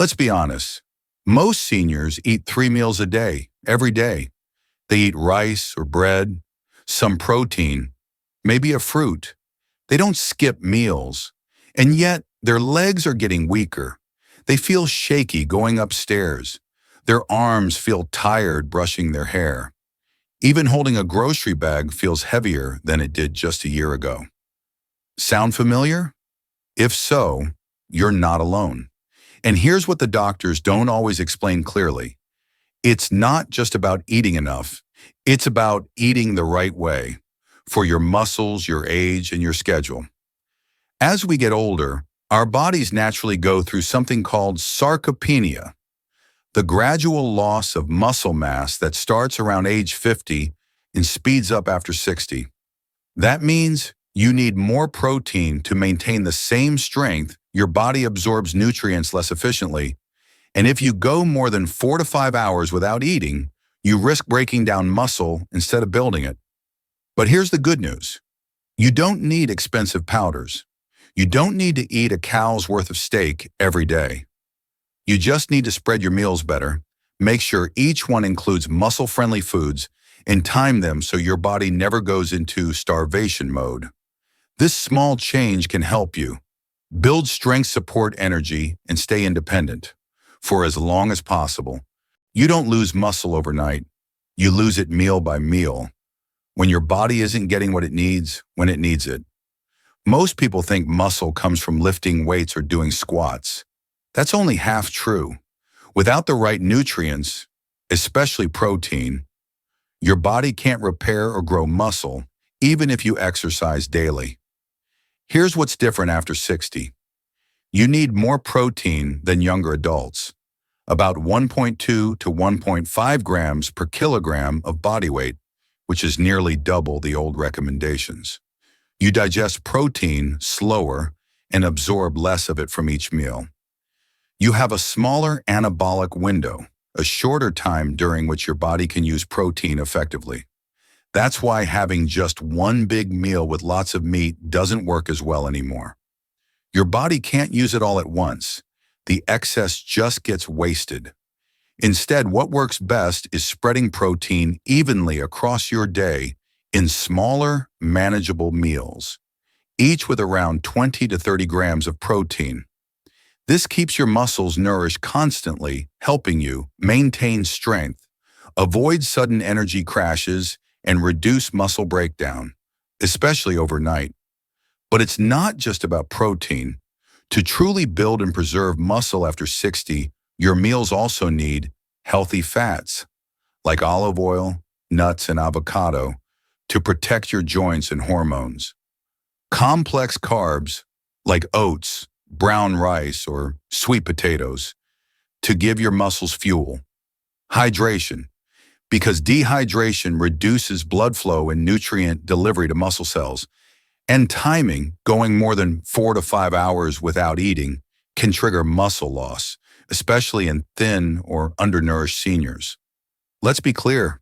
Let's be honest. Most seniors eat 3 meals a day, every day. They eat rice or bread, some protein, maybe a fruit. They don't skip meals. And yet, their legs are getting weaker. They feel shaky going upstairs. Their arms feel tired brushing their hair. Even holding a grocery bag feels heavier than it did just a year ago. Sound familiar? If so, you're not alone. And here's what the doctors don't always explain clearly. It's not just about eating enough. It's about eating the right way for your muscles, your age, and your schedule. As we get older, our bodies naturally go through something called sarcopenia, the gradual loss of muscle mass that starts around age 50 and speeds up after 60. That means you need more protein to maintain the same strength. Your body absorbs nutrients less efficiently, and if you go more than 4 to 5 hours without eating, you risk breaking down muscle instead of building it. But here's the good news. You don't need expensive powders. You don't need to eat a cow's worth of steak every day. You just need to spread your meals better, make sure each one includes muscle-friendly foods, and time them so your body never goes into starvation mode. This small change can help you build strength, support energy, and stay independent for as long as possible. You don't lose muscle overnight. You lose it meal by meal, when your body isn't getting what it needs when it needs it. Most people think muscle comes from lifting weights or doing squats. That's only half true. Without the right nutrients, especially protein, your body can't repair or grow muscle, even if you exercise daily. Here's what's different after 60. You need more protein than younger adults, about 1.2 to 1.5 grams per kilogram of body weight, which is nearly double the old recommendations. You digest protein slower and absorb less of it from each meal. You have a smaller anabolic window, a shorter time during which your body can use protein effectively. That's why having just one big meal with lots of meat doesn't work as well anymore. Your body can't use it all at once. The excess just gets wasted. Instead, what works best is spreading protein evenly across your day in smaller, manageable meals, each with around 20 to 30 grams of protein. This keeps your muscles nourished constantly, helping you maintain strength, avoid sudden energy crashes, and reduce muscle breakdown, especially overnight. But it's not just about protein. To truly build and preserve muscle after 60, your meals also need healthy fats, like olive oil, nuts, and avocado, to protect your joints and hormones. Complex carbs, like oats, brown rice, or sweet potatoes, to give your muscles fuel. Hydration, because dehydration reduces blood flow and nutrient delivery to muscle cells. And timing, going more than 4 to 5 hours without eating, can trigger muscle loss, especially in thin or undernourished seniors. Let's be clear.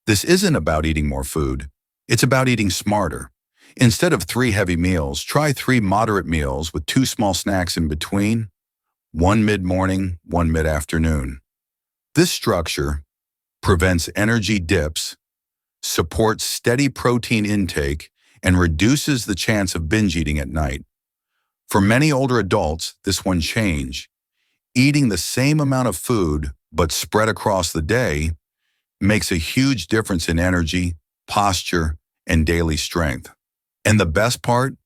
This isn't about eating more food. It's about eating smarter. Instead of 3 heavy meals, try 3 moderate meals with 2 small snacks in between, 1 mid-morning, 1 mid-afternoon. This structure prevents energy dips, supports steady protein intake, and reduces the chance of binge eating at night. For many older adults, this one change. Eating the same amount of food, but spread across the day, makes a huge difference in energy, posture, and daily strength. And the best part?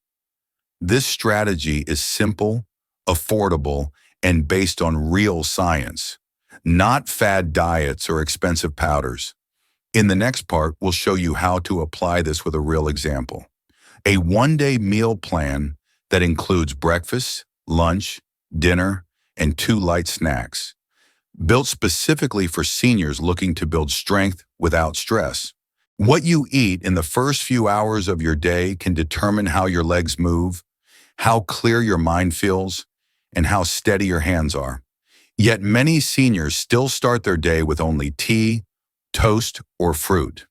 This strategy is simple, affordable, and based on real science, not fad diets or expensive powders. In the next part, we'll show you how to apply this with a real example. A one-day meal plan that includes breakfast, lunch, dinner, and 2 light snacks, built specifically for seniors looking to build strength without stress. What you eat in the first few hours of your day can determine how your legs move, how clear your mind feels, and how steady your hands are. Yet many seniors still start their day with only tea, toast, or fruit.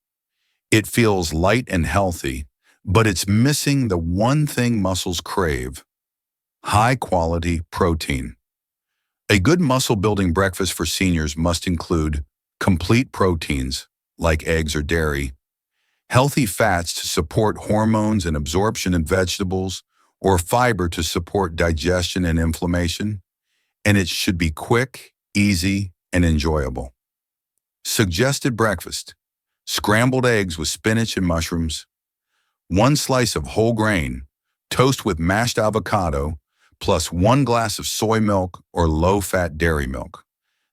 It feels light and healthy, but it's missing the one thing muscles crave: high-quality protein. A good muscle-building breakfast for seniors must include complete proteins, like eggs or dairy, healthy fats to support hormones and absorption in vegetables, or fiber to support digestion and inflammation, and it should be quick, easy, and enjoyable. Suggested breakfast: scrambled eggs with spinach and mushrooms, one slice of whole grain, toast with mashed avocado, plus 1 glass of soy milk or low-fat dairy milk.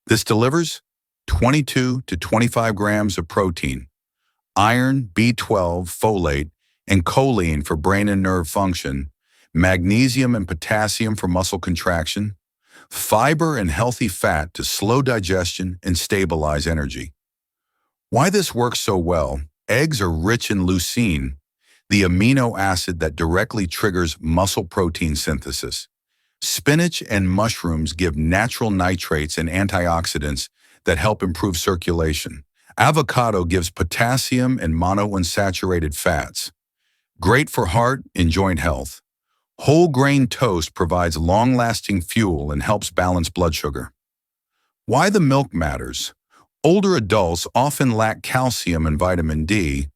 This delivers 22 to 25 grams of protein, iron, B12, folate, and choline for brain and nerve function, magnesium and potassium for muscle contraction, fiber and healthy fat to slow digestion and stabilize energy. Why this works so well: eggs are rich in leucine, the amino acid that directly triggers muscle protein synthesis. Spinach and mushrooms give natural nitrates and antioxidants that help improve circulation. Avocado gives potassium and monounsaturated fats, great for heart and joint health. Whole grain toast provides long-lasting fuel and helps balance blood sugar. Why the milk matters: older adults often lack calcium and vitamin D.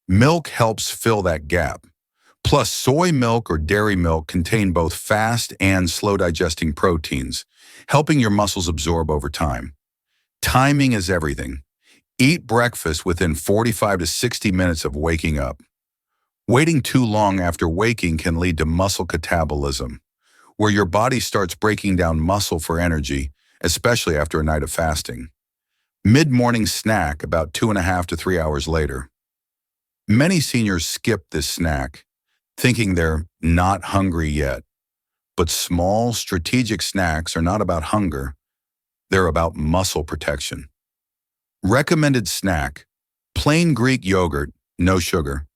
Milk helps fill that gap. Plus, soy milk or dairy milk contain both fast and slow-digesting proteins, helping your muscles absorb over time. Timing is everything. Eat breakfast within 45 to 60 minutes of waking up. Waiting too long after waking can lead to muscle catabolism, where your body starts breaking down muscle for energy, especially after a night of fasting. Mid-morning snack about 2.5 to 3 hours later. Many seniors skip this snack, thinking they're not hungry yet. But small, strategic snacks are not about hunger. They're about muscle protection. Recommended snack: plain Greek yogurt, no sugar.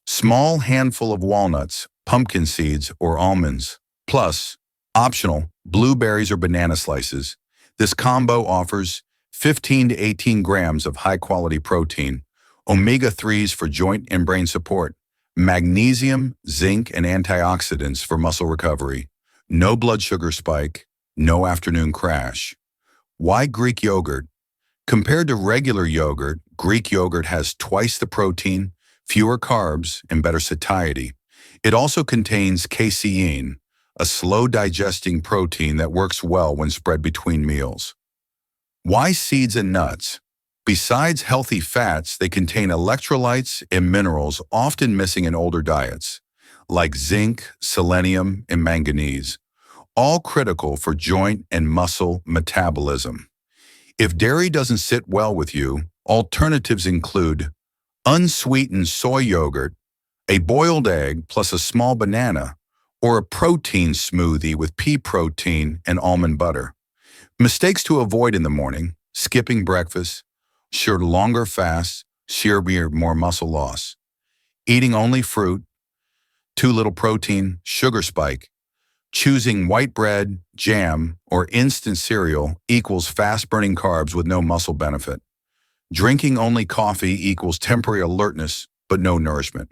Small handful of walnuts, pumpkin seeds, or almonds. Plus, optional, blueberries or banana slices. This combo offers 15 to 18 grams of high-quality protein, omega-3s for joint and brain support, magnesium, zinc, and antioxidants for muscle recovery, no blood sugar spike, no afternoon crash. Why Greek yogurt? Compared to regular yogurt, Greek yogurt has twice the protein, fewer carbs, and better satiety. It also contains casein, a slow-digesting protein that works well when spread between meals. Why seeds and nuts? Besides healthy fats, they contain electrolytes and minerals often missing in older diets, like zinc, selenium, and manganese, all critical for joint and muscle metabolism. If dairy doesn't sit well with you, alternatives include unsweetened soy yogurt, a boiled egg plus a small banana, or a protein smoothie with pea protein and almond butter. Mistakes to avoid in the morning: skipping breakfast, longer fasts, more muscle loss. Eating only fruit, too little protein, sugar spike. Choosing white bread, jam, or instant cereal equals fast-burning carbs with no muscle benefit. Drinking only coffee equals temporary alertness but no nourishment.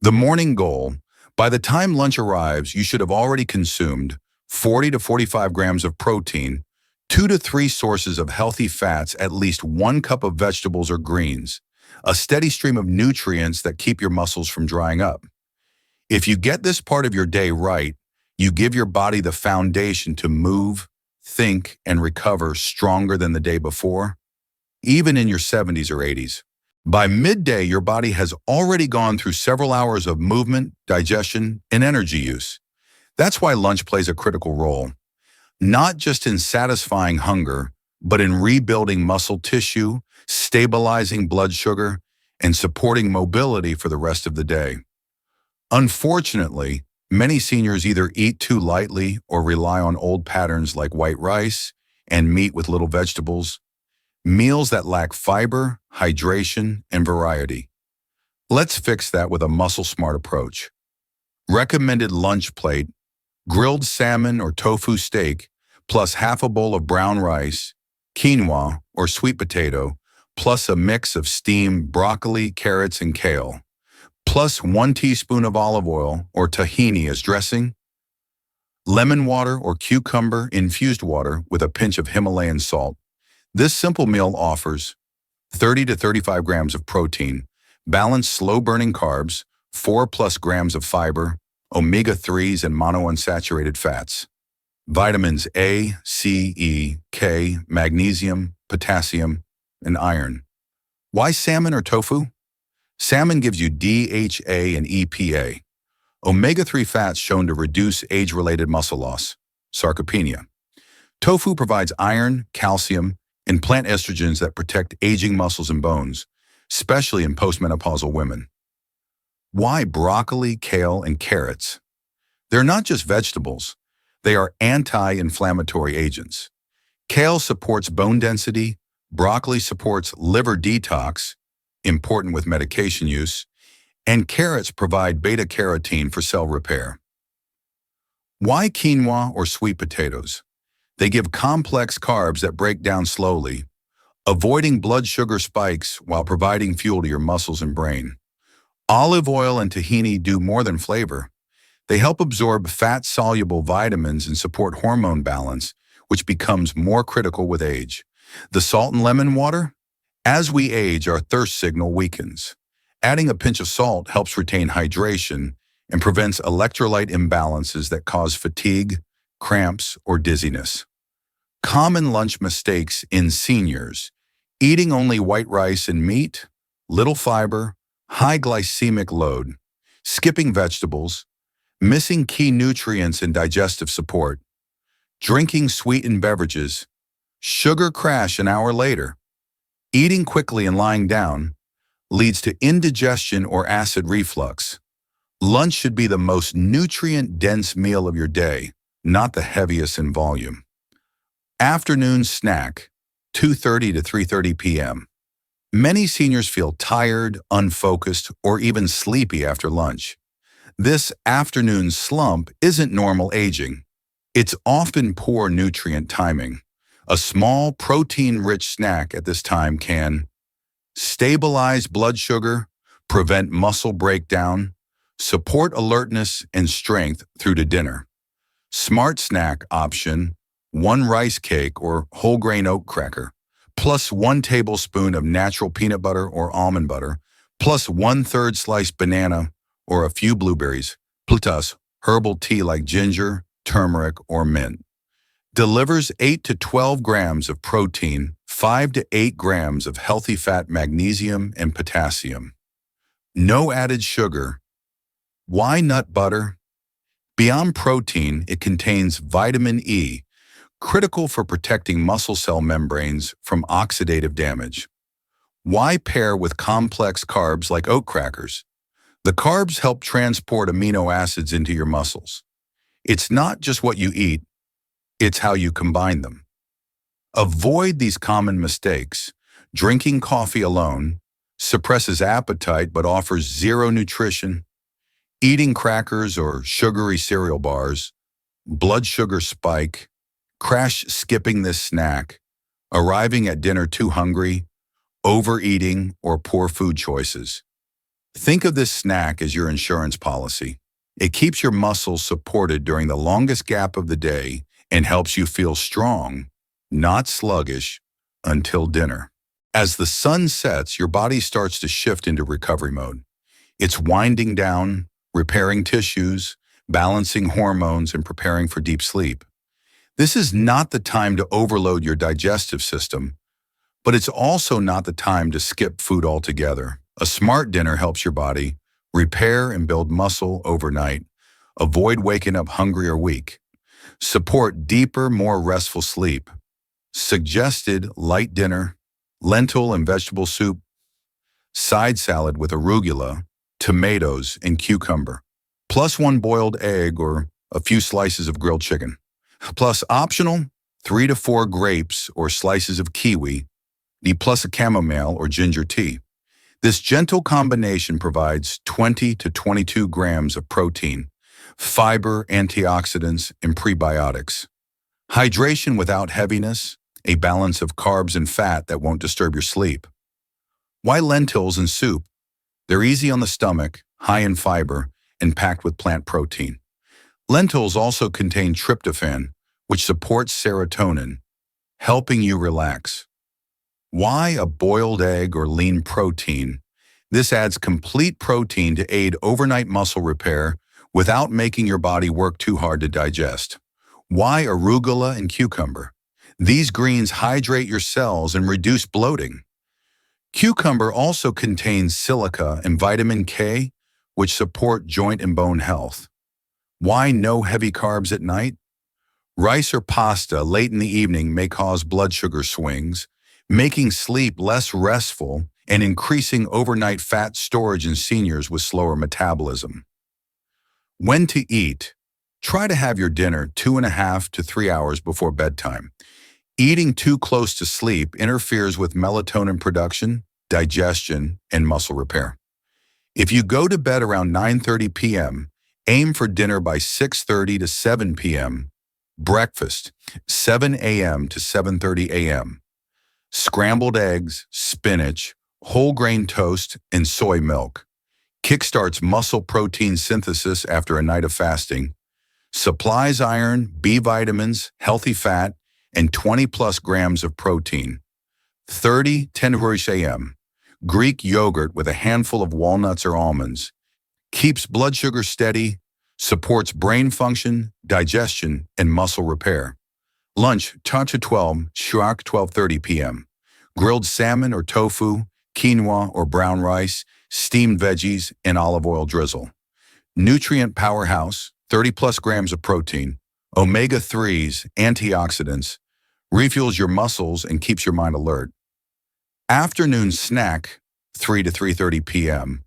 The morning goal: by the time lunch arrives, you should have already consumed 40 to 45 grams of protein, 2 to 3 sources of healthy fats, at least 1 cup of vegetables or greens, a steady stream of nutrients that keep your muscles from drying up. If you get this part of your day right, you give your body the foundation to move, think, and recover stronger than the day before, even in your 70s or 80s. By midday, your body has already gone through several hours of movement, digestion, and energy use. That's why lunch plays a critical role, not just in satisfying hunger, but in rebuilding muscle tissue, stabilizing blood sugar, and supporting mobility for the rest of the day. Unfortunately, many seniors either eat too lightly or rely on old patterns like white rice and meat with little vegetables, meals that lack fiber, hydration, and variety. Let's fix that with a muscle-smart approach. Recommended lunch plate: grilled salmon or tofu steak, plus half a bowl of brown rice, quinoa or sweet potato, plus a mix of steamed broccoli, carrots, and kale, plus 1 teaspoon of olive oil or tahini as dressing. lemon water or cucumber infused water with a pinch of Himalayan salt. This simple meal offers 30 to 35 grams of protein, balanced slow-burning carbs, 4 plus grams of fiber, omega-3s and monounsaturated fats, vitamins A, C, E, K, magnesium, potassium, and iron. Why salmon or tofu? Salmon gives you DHA and EPA, omega-3 fats shown to reduce age-related muscle loss, sarcopenia. Tofu provides iron, calcium, and plant estrogens that protect aging muscles and bones, especially in postmenopausal women. Why broccoli, kale, and carrots? They're not just vegetables. They are anti-inflammatory agents. Kale supports bone density, broccoli supports liver detox, important with medication use, and carrots provide beta-carotene for cell repair. Why quinoa or sweet potatoes? They give complex carbs that break down slowly, avoiding blood sugar spikes while providing fuel to your muscles and brain. Olive oil and tahini do more than flavor. They help absorb fat-soluble vitamins and support hormone balance, which becomes more critical with age. The salt and lemon water? As we age, our thirst signal weakens. Adding a pinch of salt helps retain hydration and prevents electrolyte imbalances that cause fatigue, cramps, or dizziness. Common lunch mistakes in seniors: eating only white rice and meat, little fiber, high glycemic load, skipping vegetables, missing key nutrients and digestive support, drinking sweetened beverages, sugar crash an hour later, eating quickly and lying down leads to indigestion or acid reflux. Lunch should be the most nutrient-dense meal of your day, not the heaviest in volume. Afternoon snack, 2:30 to 3:30 p.m. Many seniors feel tired, unfocused, or even sleepy after lunch. This afternoon slump isn't normal aging. It's often poor nutrient timing. A small protein-rich snack at this time can stabilize blood sugar, prevent muscle breakdown, support alertness and strength through to dinner. Smart snack option: 1 rice cake or whole grain oat cracker, plus 1 tablespoon of natural peanut butter or almond butter, plus 1/3 sliced banana or a few blueberries, plus herbal tea like ginger, turmeric, or mint. Delivers 8 to 12 grams of protein, 5 to 8 grams of healthy fat, magnesium, and potassium. No added sugar. Why nut butter? Beyond protein, it contains vitamin E, critical for protecting muscle cell membranes from oxidative damage. Why pair with complex carbs like oat crackers? The carbs help transport amino acids into your muscles. It's not just what you eat, it's how you combine them. Avoid these common mistakes. Drinking coffee alone suppresses appetite but offers zero nutrition. Eating crackers or sugary cereal bars, blood sugar spike, crash skipping this snack, arriving at dinner too hungry, overeating, or poor food choices. Think of this snack as your insurance policy. It keeps your muscles supported during the longest gap of the day and helps you feel strong, not sluggish, until dinner. As the sun sets, your body starts to shift into recovery mode. It's winding down, repairing tissues, balancing hormones, and preparing for deep sleep. This is not the time to overload your digestive system, but it's also not the time to skip food altogether. A smart dinner helps your body repair and build muscle overnight. Avoid waking up hungry or weak. Support deeper, more restful sleep. Suggested light dinner: lentil and vegetable soup, side salad with arugula, tomatoes, and cucumber, plus 1 boiled egg or a few slices of grilled chicken. Plus optional, 3 to 4 grapes or slices of kiwi, plus a chamomile or ginger tea. This gentle combination provides 20 to 22 grams of protein, fiber, antioxidants, and prebiotics. Hydration without heaviness, a balance of carbs and fat that won't disturb your sleep. Why lentils and soup? They're easy on the stomach, high in fiber, and packed with plant protein. Lentils also contain tryptophan, which supports serotonin, helping you relax. Why a boiled egg or lean protein? This adds complete protein to aid overnight muscle repair without making your body work too hard to digest. Why arugula and cucumber? These greens hydrate your cells and reduce bloating. Cucumber also contains silica and vitamin K, which support joint and bone health. Why no heavy carbs at night? Rice or pasta late in the evening may cause blood sugar swings, making sleep less restful and increasing overnight fat storage in seniors with slower metabolism. When to eat? Try to have your dinner 2.5 to 3 hours before bedtime. Eating too close to sleep interferes with melatonin production, digestion, and muscle repair. If you go to bed around 9:30 p.m., aim for dinner by 6:30 to 7 p.m. Breakfast, 7 a.m. to 7:30 a.m. Scrambled eggs, spinach, whole grain toast, and soy milk. Kickstarts muscle protein synthesis after a night of fasting. Supplies iron, B vitamins, healthy fat, and 20 plus grams of protein. 10 a.m. Greek yogurt with a handful of walnuts or almonds. Keeps blood sugar steady, supports brain function, digestion, and muscle repair. Lunch, 10 to 12, shark 12:30 p.m. Grilled salmon or tofu, quinoa or brown rice, steamed veggies, and olive oil drizzle. Nutrient powerhouse, 30 plus grams of protein, omega-3s, antioxidants, refuels your muscles and keeps your mind alert. Afternoon snack, 3 to 3:30 p.m.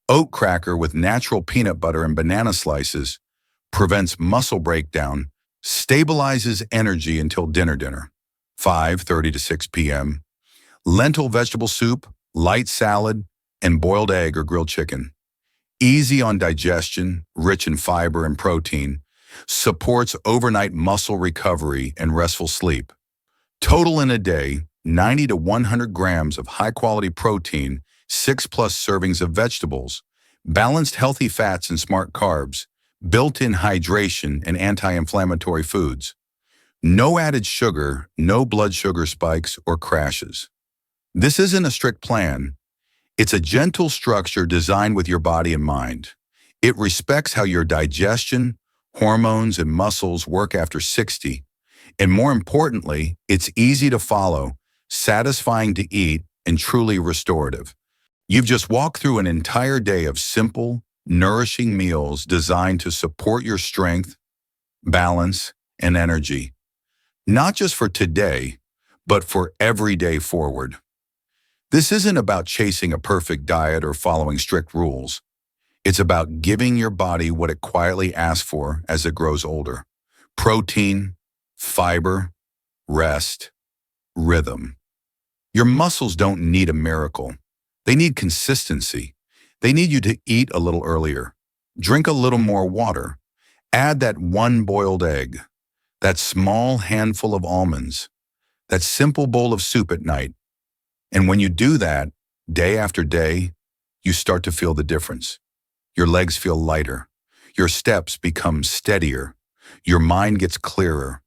Oat cracker with natural peanut butter and banana slices, prevents muscle breakdown, stabilizes energy until dinner, 5:30 to 6 p.m. Lentil vegetable soup, light salad, and boiled egg or grilled chicken. Easy on digestion, rich in fiber and protein, supports overnight muscle recovery and restful sleep. Total in a day, 90 to 100 grams of high-quality protein, 6 plus servings of vegetables, balanced healthy fats and smart carbs, built-in hydration and anti-inflammatory foods. No added sugar, no blood sugar spikes or crashes. This isn't a strict plan. It's a gentle structure designed with your body in mind. It respects how your digestion, hormones, and muscles work after 60. And more importantly, it's easy to follow, satisfying to eat, and truly restorative. You've just walked through an entire day of simple, nourishing meals designed to support your strength, balance, and energy. Not just for today, but for every day forward. This isn't about chasing a perfect diet or following strict rules. It's about giving your body what it quietly asks for as it grows older. Protein, fiber, rest, rhythm. Your muscles don't need a miracle. They need consistency. They need you to eat a little earlier, drink a little more water, add that one boiled egg, that small handful of almonds, that simple bowl of soup at night. And when you do that, day after day, you start to feel the difference. Your legs feel lighter, your steps become steadier, your mind gets clearer,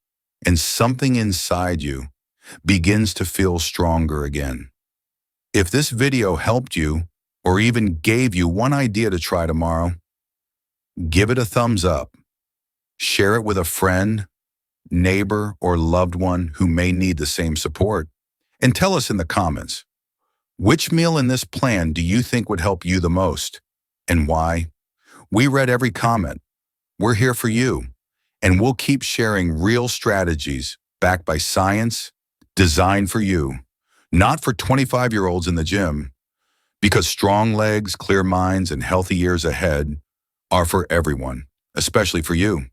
and something inside you begins to feel stronger again. If this video helped you, or even gave you one idea to try tomorrow, give it a thumbs up. Share it with a friend, neighbor, or loved one who may need the same support. And tell us in the comments, which meal in this plan do you think would help you the most, and why? We read every comment. We're here for you, and we'll keep sharing real strategies backed by science, designed for you, not for 25-year-olds in the gym, because strong legs, clear minds, and healthy years ahead are for everyone, especially for you.